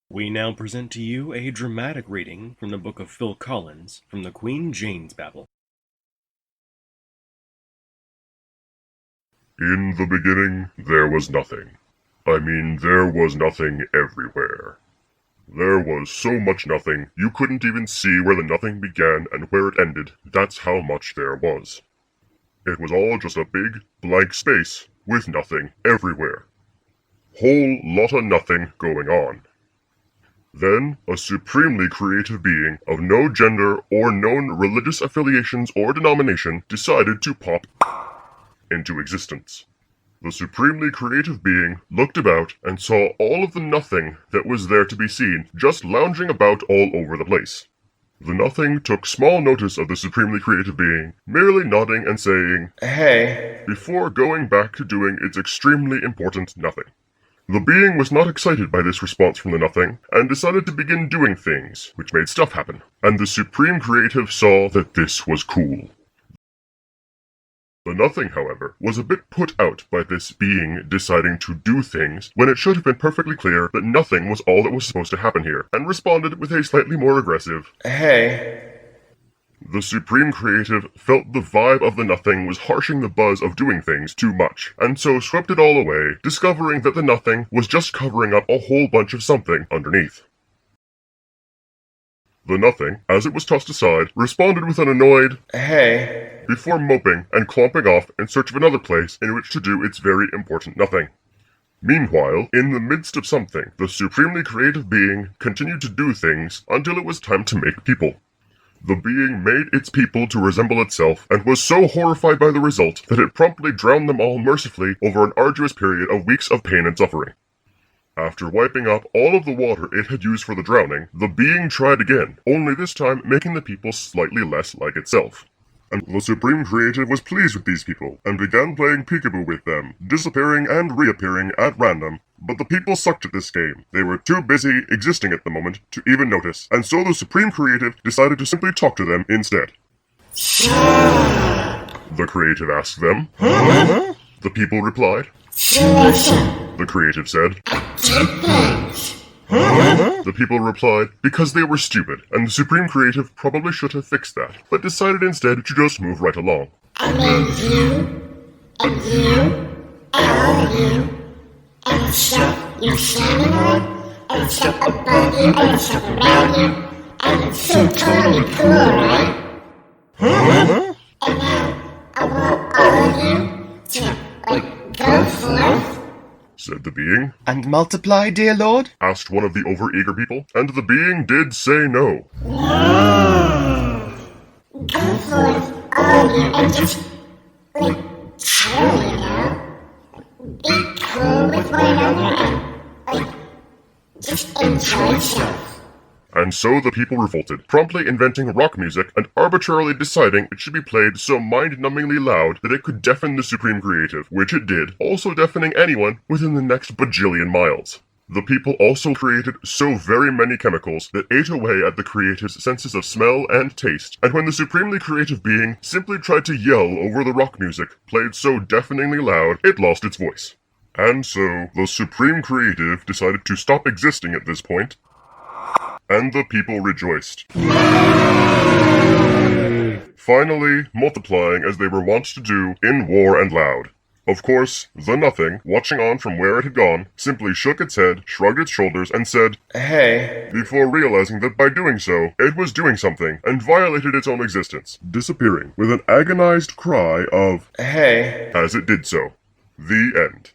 We now present to you a dramatic reading from the book of Phil Collins from the Queen Jane's Babel. In the beginning, there was nothing. There was nothing everywhere. There was so much nothing, you couldn't even see where the nothing began and where it ended. That's how much there was. It was all just a big, blank space, with nothing everywhere. Whole lot of nothing going on. Then, a supremely creative being of no gender or known religious affiliations or denomination decided to pop into existence. The supremely creative being looked about and saw all of the nothing that was there to be seen just lounging about all over the place. The nothing took small notice of the supremely creative being, merely nodding and saying, "Hey," before going back to doing its extremely important nothing. The being was not excited by this response from the nothing, and decided to begin doing things, which made stuff happen, and the supreme creative saw that this was cool. The nothing, however, was a bit put out by this being deciding to do things when it should have been perfectly clear that nothing was all that was supposed to happen here, and responded with a slightly more aggressive, "Hey." The supreme creative felt the vibe of the nothing was harshing the buzz of doing things too much, and so swept it all away, discovering that the nothing was just covering up a whole bunch of something underneath. The nothing, as it was tossed aside, responded with an annoyed, "Hey," before moping and clomping off in search of another place in which to do its very important nothing. Meanwhile, in the midst of something, the supremely creative being continued to do things until it was time to make people. The being made its people to resemble itself, and was so horrified by the result that it promptly drowned them all mercifully over an arduous period of weeks of pain and suffering. After wiping up all of the water it had used for the drowning, the being tried again, only this time making the people slightly less like itself. And the Supreme Creative was pleased with these people, and began playing peekaboo with them, disappearing and reappearing at random. But the people sucked at this game. They were too busy existing at the moment to even notice, and so the Supreme Creative decided to simply talk to them instead. The Creative asked them. Huh? The people replied. The Creative said. Huh? The people replied because they were stupid, and the Supreme Creative probably should have fixed that, but decided instead to just move right along. I made you, and you, and all of you, and the stuff you're standing on, and the stuff above you, and the stuff around you, and it's so totally cool, right? Huh? And now, I want all of you to, go forth, said the being. And multiply, dear lord? Asked one of the overeager people, and the being did say no. Go forth, all of you, and just, chill, you know? Be cool with one another, and, just enjoy yourself. And so the people revolted, promptly inventing rock music and arbitrarily deciding it should be played so mind-numbingly loud that it could deafen the Supreme Creative, which it did, also deafening anyone within the next bajillion miles. The people also created so very many chemicals that ate away at the creative's senses of smell and taste, and when the supremely creative being simply tried to yell over the rock music played so deafeningly loud, it lost its voice. And so, the Supreme Creative decided to stop existing at this point, and the people rejoiced. Finally, multiplying as they were wont to do in war and loud. Of course, the nothing, watching on from where it had gone, simply shook its head, shrugged its shoulders, and said, "Hey," before realizing that by doing so, it was doing something, and violated its own existence, disappearing with an agonized cry of, "Hey," as it did so. The end.